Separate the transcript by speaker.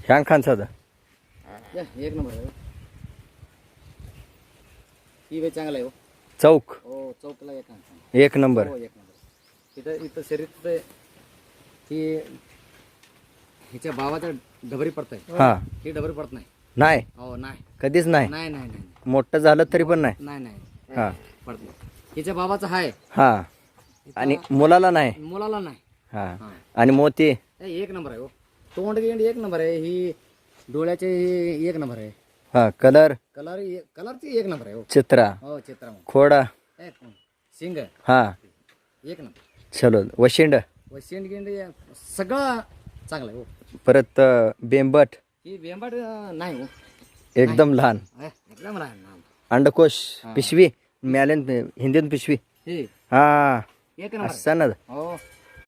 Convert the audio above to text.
Speaker 1: Hyang Khan साधा
Speaker 2: एक number आहे ही बी चांगला आहे हो.
Speaker 1: चौक
Speaker 2: हो चौकला एक
Speaker 1: एक नंबर
Speaker 2: हो एक नंबर. इथं इथं शरीर ही हिच्या भावाच्या डबरी पडत आहे.
Speaker 1: हा
Speaker 2: ही डबरी पडत नाही.
Speaker 1: नाही
Speaker 2: हो नाही
Speaker 1: कधीच नाही
Speaker 2: नाही नाही नाही
Speaker 1: मोठं झालं तरी पण नाही
Speaker 2: नाही नाही
Speaker 1: हा
Speaker 2: पडत नाही. हिच्या बाबाचा आहे
Speaker 1: हा आणि मुलाला नाही
Speaker 2: मुलाला नाही.
Speaker 1: हा
Speaker 2: हा.
Speaker 1: आणि मोती
Speaker 2: एक नंबर आहे हो. तोंड गिंड एक नंबर आहे. ही डोळ्याचे ही एक नंबर आहे.
Speaker 1: हा कलर
Speaker 2: कलरची एक नंबर आहे हो.
Speaker 1: चित्रा
Speaker 2: हो चित्रा
Speaker 1: खोडा
Speaker 2: सिंग
Speaker 1: हा
Speaker 2: एक नंबर.
Speaker 1: चलो वशिंड
Speaker 2: व शेंड गिंड सगळं चांगलं आहे हो.
Speaker 1: परत बेंबट
Speaker 2: ही बेंबाट नाही हो.
Speaker 1: एकदम लहान
Speaker 2: एकदम लहान नाम.
Speaker 1: अंडकोश पिशवी मॅलेन हिंदीत पिशवी
Speaker 2: हे
Speaker 1: हा
Speaker 2: एक नंबर आहे.
Speaker 1: असं ना
Speaker 2: हो